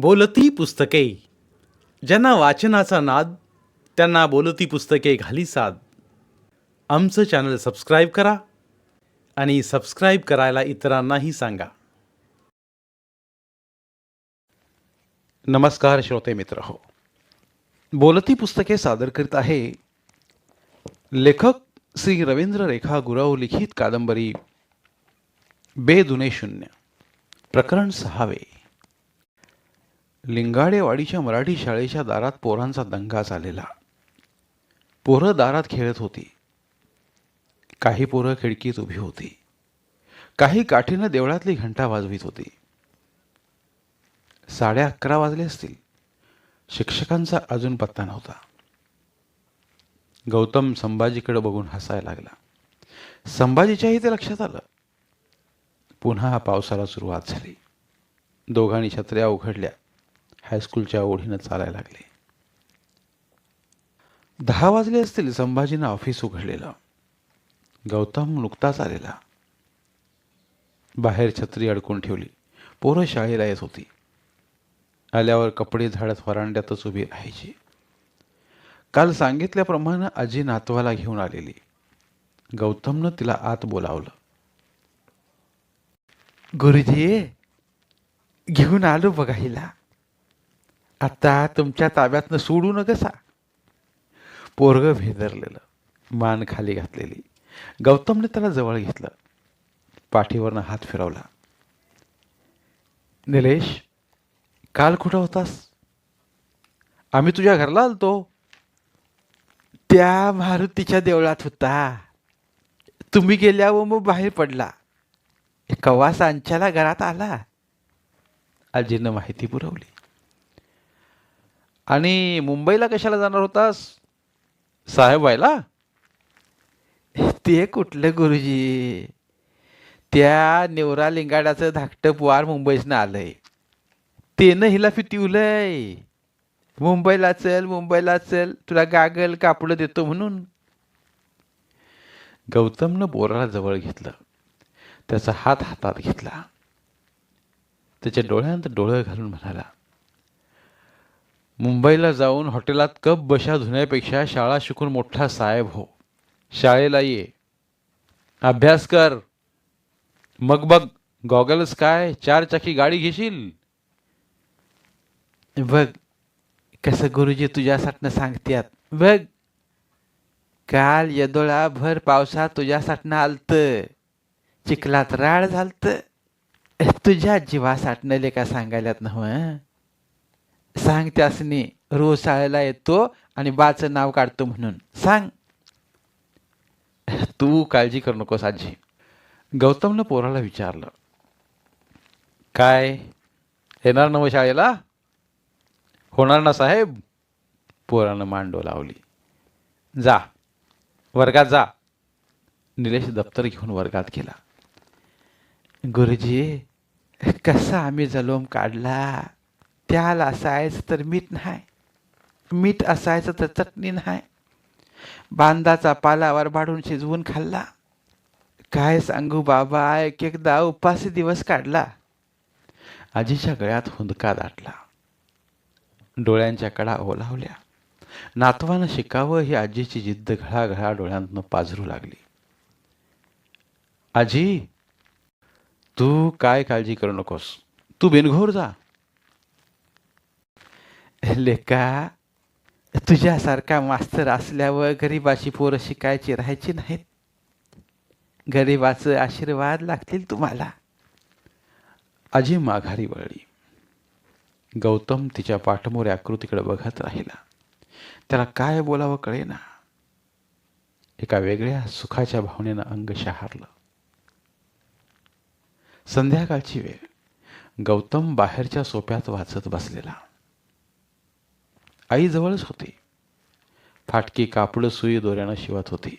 बोलती पुस्तके. ज्यांना वाचनाचा नाद त्यांना बोलती पुस्तके घाली साद. आमचं चॅनल सबस्क्राईब करा आणि सबस्क्राईब करायला इतरांनाही सांगा. नमस्कार श्रोते मित्र हो. बोलती पुस्तके सादर करीत आहे लेखक श्री रवींद्र रेखा गुरव लिखित कादंबरी बेदुने शून्य, प्रकरण 6. लिंगाडेवाडीच्या मराठी शाळेच्या दारात पोरांचा दंगा चाललेला. पोरं दारात खेळत होती. काही पोरं खिडकीत उभी होती. काही काठीनं देवळातली घंटा वाजवीत होती. 11:30 वाजले असतील. शिक्षकांचा अजून पत्ता नव्हता. गौतम संभाजीकडे बघून हसायला लागला. संभाजीच्याही ते लक्षात आलं. पुन्हा पावसाला सुरुवात झाली. दोघांनी छत्र्या उघडल्या. हायस्कूलच्या ओढीनं चालायला लागले. 10 वाजले असतील. संभाजीनं ऑफिस उघडलेलं. गौतम नुकताच आलेला. बाहेर छत्री अडकून ठेवली. पोरं शाळेला येत होती. आल्यावर कपडे झाडत व्हरांड्यातच उभी राहायची. काल सांगितल्याप्रमाणे आजी नातवाला घेऊन आलेली. गौतमनं तिला आत बोलावलं. गुरुजी, घेऊन आलो बघा हिला. आता तुमच्या ताब्यातनं सोडू नकसा. पोरग भेदरलेलं, मान खाली घातलेली. गौतमने त्याला जवळ घेतलं. पाठीवरनं हात फिरवला. निलेश, काल कुठं होतास? आम्ही तुझ्या घरला आलतो. त्या मारुतीच्या देवळात होता. तुम्ही गेल्यावर मग बाहेर पडला. कवा सांच्याला घरात आला. आजीनं माहिती पुरवली. आणि मुंबईला कशाला जाणार होतास? साहेब व्हायला? ते कुठलं गुरुजी, त्या नेवरा लिंगाडाचं धाकटं पुवार मुंबईसनं आलंय. तेनं हिला फिटिवलंय. मुंबईला चल, मुंबईला चल, तुला गागल कापड देतो म्हणून. गौतमनं पोराला जवळ घेतलं. त्याचा हात हातात घेतला. त्याच्या डोळ्यात डोळं घालून म्हणाला, मुंबईला जाऊन हॉटेलात कप बशा धुण्यापेक्षा शाळा शिकून मोठा साहेब हो. शाळेला ये, अभ्यास कर. मग बघ, गॉगल्स काय 4 चाकी गाडी घेशील. बघ कसं गुरुजी तुझ्यासाठीनं सांगत्यात. बघ, काल यदोळा भर पावसात तुझ्यासाठीनं आलतं. चिखलात राळ झालतं. तुझ्या जीवासाठीनं लेका सांगायल्यात नव्हं. सांग त्यासनी रोज शाळेला येतो आणि बाचं नाव काढतो म्हणून सांग. तू काळजी करू नकोस आजी. गौतमनं पोराला विचारलं, काय येणार नवं शाळेला? होणार ना साहेब. पोरानं मान डोलावली. जा, वर्गात जा. निलेश दप्तर घेऊन वर्गात गेला. गुरुजी, कसा आम्ही जलोम काढला. त्याला असायचं तर मीठ नाही, मीठ असायचं तर चटणी नाही. बांधाचा पालावर भाडून शिजवून खाल्ला. काय सांगू बाबा, एक एकदा उपासी दिवस काढला. आजीच्या गळ्यात हुंदका दाटला. डोळ्यांच्या कडा ओलावल्या. नातवानं शिकावं ही आजीची जिद्द घळाघळा डोळ्यांतनं पाझरू लागली. आजी, तू काय काळजी करू नकोस. तू बिनघोर जा. लेका, तुझ्यासारखा मास्तर असल्यावर गरीबाची पोरं शिकायची राहायची नाहीत. गरीबाचं आशीर्वाद लागतील तुम्हाला. आजी माघारी वळली. गौतम तिच्या पाठमोऱ्या आकृतीकडे बघत राहिला. त्याला काय बोलावं कळेना. एका वेगळ्या सुखाच्या भावनेनं अंग शहारलं. संध्याकाळची वेळ. गौतम बाहेरच्या सोप्यात वाचत बसलेला. आई जवळच होती. फाटकी कापडं सुई दोऱ्यानं शिवत होती.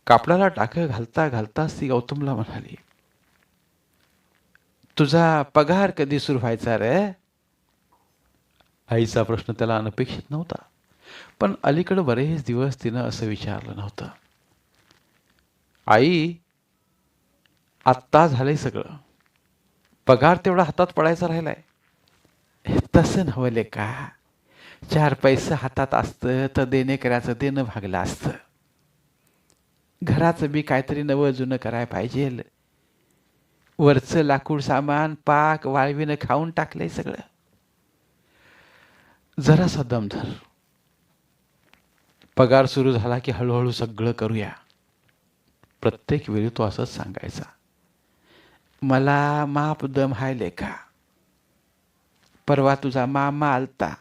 कापडाला टाकं घालता घालताच ती गौतमला म्हणाली, तुझा पगार कधी सुरू व्हायचा रे? आईचा प्रश्न त्याला अनपेक्षित नव्हता, पण अलीकडे बरेच दिवस तिनं असं विचारलं नव्हतं. आई, आत्ता झालंय सगळं. पगार तेवढा हातात पडायचा राहिलाय. तसं नव्हले का? 4 पैसे हातात असतं तर देणेकऱ्याचं देणं भागलं असतं. घराचं बी काहीतरी नवं जुनं करायला पाहिजेल. वरचं लाकूड सामान पाक वाळवीनं खाऊन टाकलंय सगळं. जरासा दम धर. पगार सुरू झाला की हळूहळू सगळं करूया. प्रत्येक वेळी तो असंच सांगायचा, मला माप दम हाय लेखा. परवा तुझा मामा आलता,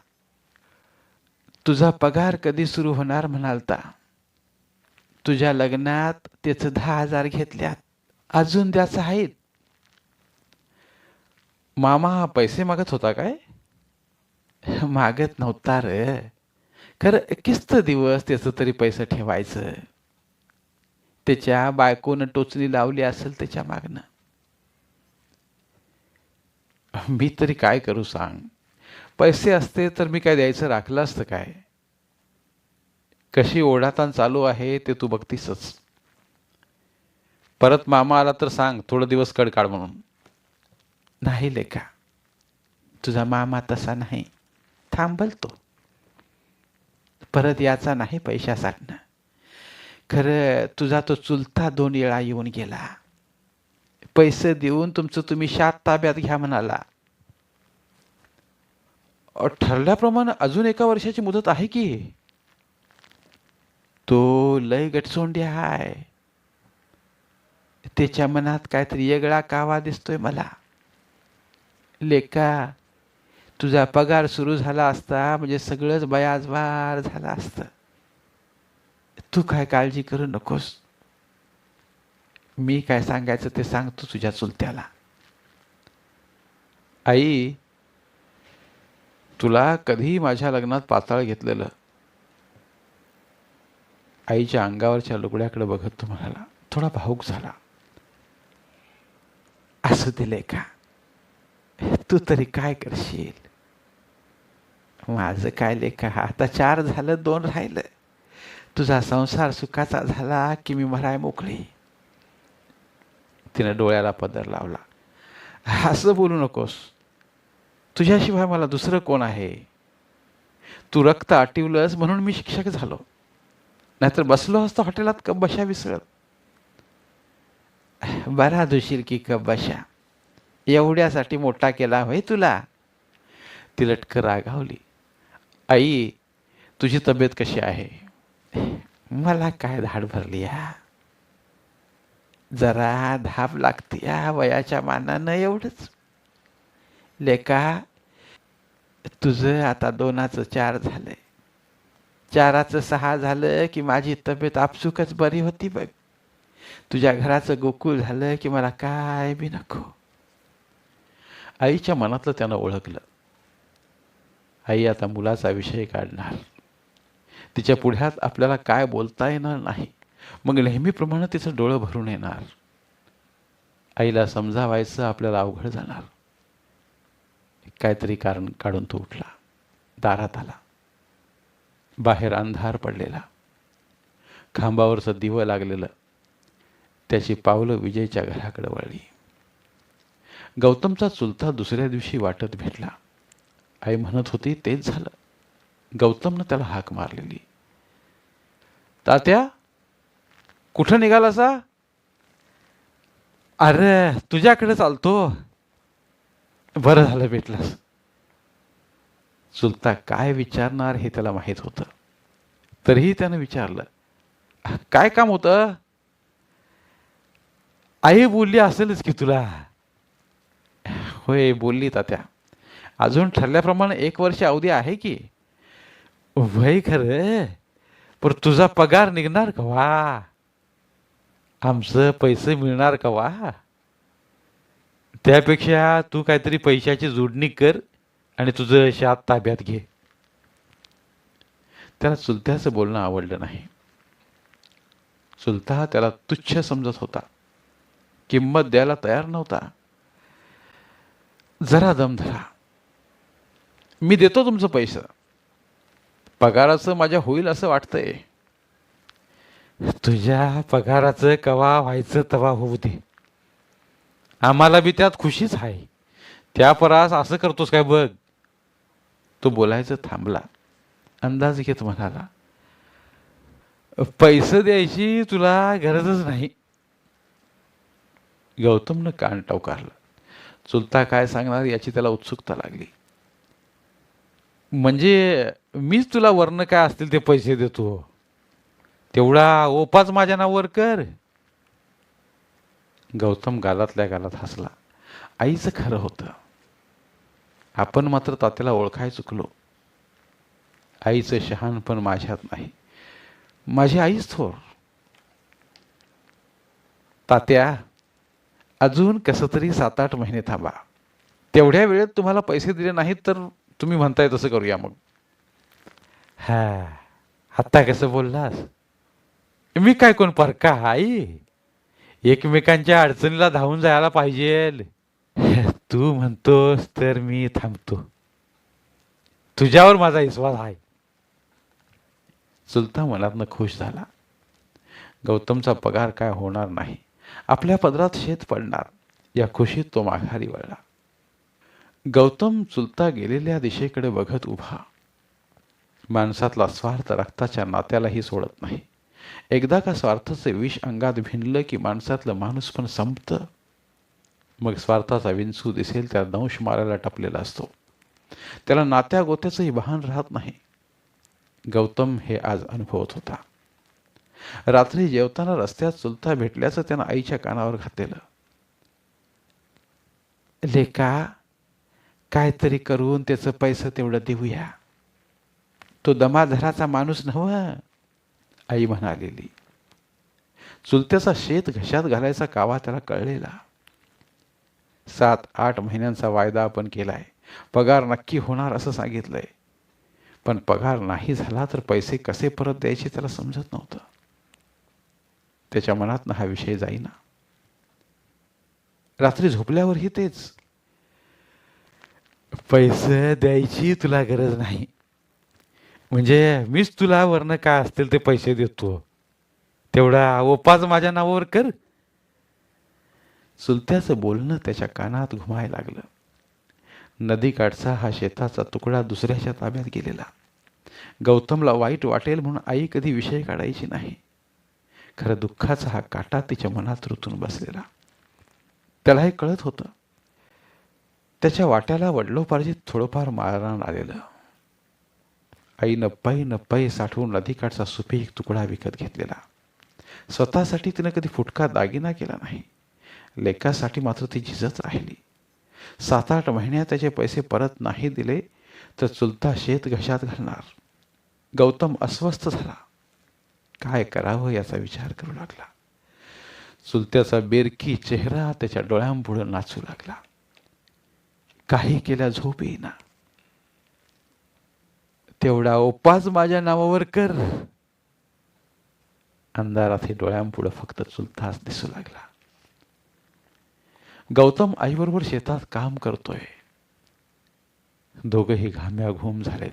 तुझा पगार कधी सुरू होणार म्हणालता. तुझ्या लग्नात त्याचं 10,000 घेतल्यात, अजून द्याचं आहेत. मामा पैसे मागत होता काय? मागत नव्हता र, खरं किस्त दिवस त्याचं तरी पैसे ठेवायचं. त्याच्या बायकोनं टोचणी लावली असेल त्याच्या मागणं. मी तरी काय करू सांग? पैसे असते तर मी काय द्यायचं राखलं असतं काय? कशी ओढाताण चालू आहे ते तू बघतीसच. परत मामा आला तर सांग थोडं दिवस कड काढ म्हणून. नाही लेका, तुझा मामा तसा नाही, थांबल तो. परत याचा नाही पैशासाठनं. खरं तुझा तो चुलता 2 वेळा येऊन गेला. पैसे देऊन तुमचं तुम्ही शात ताब्यात घ्या म्हणाला. ठरल्याप्रमाणे अजून 1 वर्षाची मुदत आहे की. तो लय गटसोंडी आहे. त्याच्या मनात काहीतरी वेगळा कावा दिसतोय मला. लेका, तुझा पगार सुरू झाला असता म्हणजे सगळंच बयाजबार झालं असतं. तू काय काळजी करू नकोस. मी काय सांगायचं ते सांगतो तुझ्या चुलत्याला. आई, तुला कधी माझ्या लग्नात पाताळ घेतलेलं? आईच्या अंगावरच्या लुगड्याकडे बघत तो म्हणाला, थोडा भावुक झाला. असं दिलंय का? तू तरी काय करशील? माझं काय लेखा, आता 4 झालं, 2 राहिलं. तुझा संसार सुखाचा झाला की मी मराय मोकळी. तिनं डोळ्याला पदर लावला. असं बोलू नकोस. तुझ्याशिवाय मला दुसरं कोण आहे? तू रक्त आटिवलंस म्हणून मी शिक्षक झालो, नाहीतर बसलो असतो हॉटेलात कप बशा विसरत. बरा दुशील की कप बशा, एवढ्यासाठी मोठा केला होय तुला? ती लटकं रागावली. आई, तुझी तब्येत कशी आहे? मला काय धाड भरली हा? जरा धाप लागते या वयाच्या मानानं, एवढंच. लेका, तुझं आता 2चं 4 झालंय. 4चं 6 झालं की माझी तब्येत आपसुकच बरी होती बघ. तुझ्या घराचं गोकुळ झालं की मला काय बी नको. आईच्या मनातलं त्यानं ओळखलं. आई आता मुलाचा विषय काढणार. तिच्या पुढ्यात आपल्याला काय बोलता येणार नाही. मग नेहमीप्रमाणे तिचं डोळं भरून येणार. आईला समजावायचं आपल्याला अवघड जाणार. काहीतरी कारण काढून तो उठला, दारात आला. बाहेर अंधार पडलेला, खांबावरचं दिवं लागलेलं. त्याची पावलं विजयच्या घराकडे वळली. गौतमचा चुलता दुसऱ्या दिवशी वाटत भेटला. आई म्हणत होती तेच झालं. गौतमनं त्याला हाक मारलेली. तात्या, कुठं निघालासा? अरे तुझ्याकडे चालतो. बरं झालं भेटलास. चुलता काय विचारणार हे त्याला माहीत होतं, तरीही त्यानं विचारलं, काय काम होतं? आई बोलली असेलच की तुला. होय बोलली तात्या. अजून ठरल्याप्रमाणे 1 वर्ष अवधी आहे की. वय खरं, पण तुझा पगार निघणार कवा? आमचं पैसे मिळणार कवा? त्यापेक्षा तू काहीतरी पैशाची जोडणी कर आणि तुझं शात ताब्यात घे. त्याला चुलत्याचं बोलणं आवडलं नाही. चुलता त्याला तुच्छ समजत होता, किंमत द्यायला तयार नव्हता. जरा दम धरा, मी देतो तुमचं पैसे. पगाराचं माझ्या होईल असं वाटतंय. तुझ्या पगाराचं कवा व्हायचं तवा होऊ दे. आम्हाला बी त्यात खुशीच आहे. त्या परास असं करतोस काय बघ. तो बोलायचं थांबला. अंदाज घेत म्हणाला, पैसे द्यायची तुला गरजच नाही. गौतमनं कान टवकारलं. चुलता काय सांगणार याची त्याला उत्सुकता लागली. म्हणजे मीच तुला वरनं काय असतील ते पैसे देतो, तेवढा ओपाच माझ्या नावावर कर. गौतम गालातल्या गालात हसला. आईचं खरं होतं. आपण मात्र तात्याला ओळखाय चुकलो. आईचं शहाणपण माझ्यात नाही. माझी आईच थोर. तात्या, अजून कसं तरी 7-8 महिने थांबा. तेवढ्या वेळेत तुम्हाला पैसे दिले नाहीत तर तुम्ही म्हणताय तसं करूया मग. हा, आत्ता कसं बोललास? मी काय कोण परका आई? एकमेकांच्या अडचणीला धावून जायला पाहिजे. तू म्हणतोस तर मी थांबतो. तुझ्यावर माझा विश्वास आहे. चुलता मनातनं खुश झाला. गौतमचा पगार काय होणार नाही, आपल्या पदरात शेत पडणार, या खुशीत तो माघारी वळला. गौतम चुलता गेलेल्या दिशेकडे बघत उभा. माणसातला स्वार्थ रक्ताच्या नात्यालाही सोडत नाही. एकदा का स्वार्थाचे विष अंगात भिनलं की माणसातलं माणूस पण संपतं. मग स्वार्थाचा विंचू दिसेल त्या दंश मारायला टपलेला असतो. त्याला नात्या गोत्याचंही भान राहत नाही. गौतम हे आज अनुभवत होता. रात्री जेवताना रस्त्यात चुलता भेटल्याचं त्यानं आईच्या कानावर घातलेलं. लेका, काहीतरी करून त्याचं पैसे तेवढं देऊया. तो दमाधराचा माणूस नव्ह, आई म्हणालेली. चुलत्याचा शेत घशात घालायचा कावा त्याला कळलेला. 7-8 महिन्यांचा वायदा आपण केलाय. पगार नक्की होणार असं सांगितलंय. पण पगार नाही झाला तर पैसे कसे परत द्यायचे त्याला समजत नव्हतं. त्याच्या मनातनं हा विषय जाईना. रात्री झोपल्यावरही तेच. पैसे द्यायची तुला गरज नाही, म्हणजे मीच तुला वरनं काय असतील ते पैसे देतो, तेवढा ओपाच माझ्या नावावर कर. चुलत्याचं बोलणं त्याच्या कानात घुमायला लागलं. नदीकाठचा हा शेताचा तुकडा दुसऱ्याच्या ताब्यात गेलेला. गौतमला वाईट वाटेल म्हणून आई कधी विषय काढायची नाही. खरं दुःखाचा हा काटा तिच्या मनात रुतून बसलेला. त्याला हे कळत होतं. त्याच्या वाट्याला वडलोपार्जित थोडंफार मारहाण आलेलं. आईनं पै साठवून नदीकाठचा सुपीक तुकडा विकत घेतलेला. स्वतःसाठी तिनं कधी फुटका दागिना केला नाही. लेकासाठी मात्र ती झिजत राहिली. 7-8 महिन्यात त्याचे पैसे परत नाही दिले तर चुलता शेत घशात घालणार. गौतम अस्वस्थ झाला. काय करावं याचा विचार करू लागला. चुलत्याचा बेरकी चेहरा त्याच्या डोळ्यांपुढे नाचू लागला. काही केल्या झोप येईना. तेवढा ओपाच माझ्या नावावर कर. अंधारात हे डोळ्यांपुढे फक्त चुलताच दिसू लागला. गौतम आईबरोबर शेतात काम करतोय. दोघंही घाम्या घूम झालेत.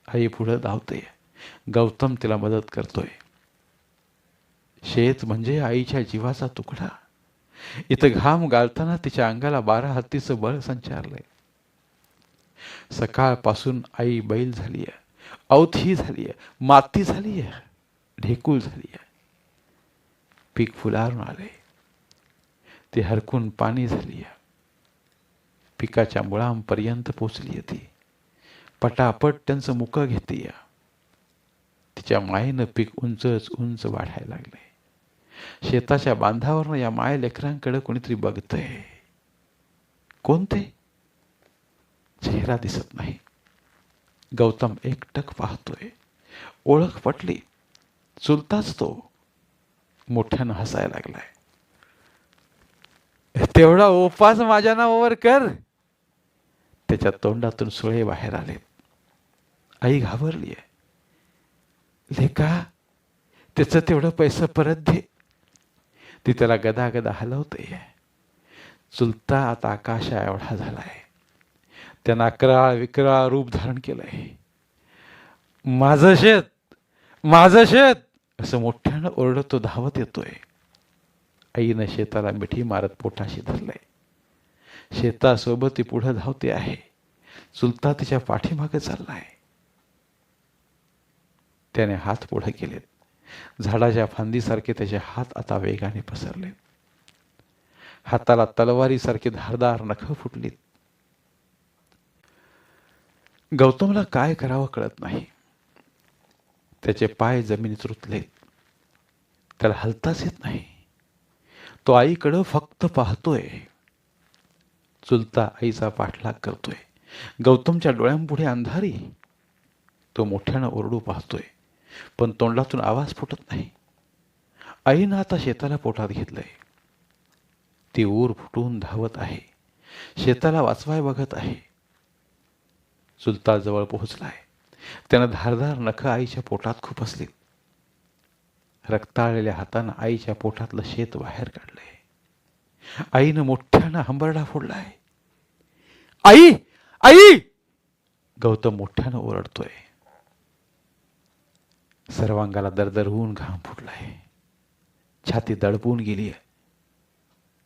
आई पुढे धावते, गौतम तिला मदत करतोय. शेत म्हणजे आईच्या जीवाचा तुकडा. इथं घाम गाळताना तिच्या अंगाला 12 हत्तीचं बळ संचारलंय. सकाळपासून आई बैल झालीय, अवथी झालीय, माती झालीय, ढेकूळ झालीय. पीक फुलारून आले, ती हरकून पाणी झालीय. पिकाच्या मुळांपर्यंत पोचलीय ती. पटापट त्यांचं मुकं घेतीय. तिच्या मायेनं पीक उंचच उंच वाढायला लागले. शेताच्या बांधावरनं या माय लेकरांकडे कोणीतरी बघतंय. कोणते? चेहरा दिसत नाही. गौतम एकटक पाहतोय. ओळख पटली. चुलताच तो. मोठ्यानं हसायला लागलाय. तेवढा उपास माझ्या नावावर कर. त्याच्या तोंडातून सुळे बाहेर आले. आई घाबरलीय. लेका, त्याचं तेवढं पैसे परत दे. ती त्याला गदागदा हलवते. चुलता आता आकाशा एवढा झालाय. त्यानं अकराळ विक्राळ रूप धारण केलंय. माझं शेत, माझं शेत असं मोठ्यानं ओरडत तो धावत येतोय. आईनं शेताला मिठी मारत पोटाशी धरलंय. शेतासोबत ती पुढे धावते आहे. चुलता तिच्या पाठीमागे चाललाय. त्याने हात पुढे केलेत. झाडाच्या फांदीसारखे त्याचे हात आता वेगाने पसरले. हाताला तलवारीसारखे धारदार नखं फुटलीत. गौतमला काय करावं कळत नाही. त्याचे पाय जमिनीत रुतलेत. त्याला हलताच येत नाही. तो आईकडं फक्त पाहतोय. चुलता आईचा पाठलाग करतोय. गौतमच्या डोळ्यांपुढे अंधारी. तो मोठ्यानं ओरडू पाहतोय, पण तोंडातून आवाज फुटत नाही. आईनं आता शेताला पोटात घेतलंय. ती ऊर फुटून धावत आहे. शेताला वाचवाय बघत आहे. चुलता जवळ पोहोचलाय. त्यानं धारदार नखं आईच्या पोटात खुपसली. रक्ताळलेल्या हातानं आईच्या पोटातलं शेत बाहेर काढलंय. आईनं मोठ्यानं हंबरडा फोडलाय. आई, आई! गौतम मोठ्यानं ओरडतोय. सर्वांगाला दरदरवून घाम फुटलाय. छाती दडपून गेली.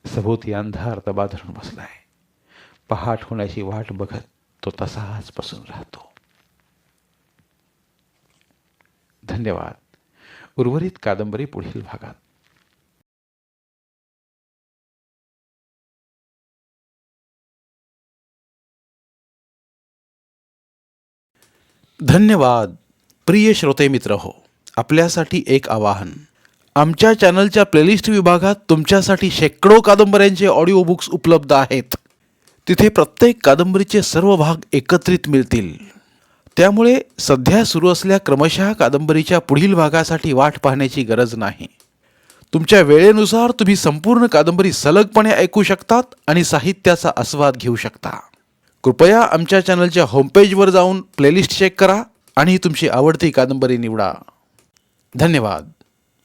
सभोवती अंधार दबा धरून बसलाय. पहाट होण्याची वाट बघत तो तसाच बसून राहतो. धन्यवाद. उर्वरित कादंबरी पुढील भागात. धन्यवाद. प्रिय श्रोते मित्र हो, आपल्यासाठी एक आवाहन. आमच्या चॅनलच्या प्लेलिस्ट विभागात तुमच्यासाठी शेकडो कादंबऱ्यांचे ऑडिओ बुक्स उपलब्ध आहेत. तिथे प्रत्येक कादंबरीचे सर्व भाग एकत्रित मिळतील. त्यामुळे सध्या सुरू असलेल्या क्रमशः कादंबरीच्या पुढील भागासाठी वाट पाहण्याची गरज नाही. तुमच्या वेळेनुसार तुम्ही संपूर्ण कादंबरी सलगपणे ऐकू शकतात आणि साहित्याचा आस्वाद घेऊ शकता. कृपया आमच्या चॅनलच्या होमपेजवर जाऊन प्लेलिस्ट चेक करा आणि तुमची आवडती कादंबरी निवडा. धन्यवाद.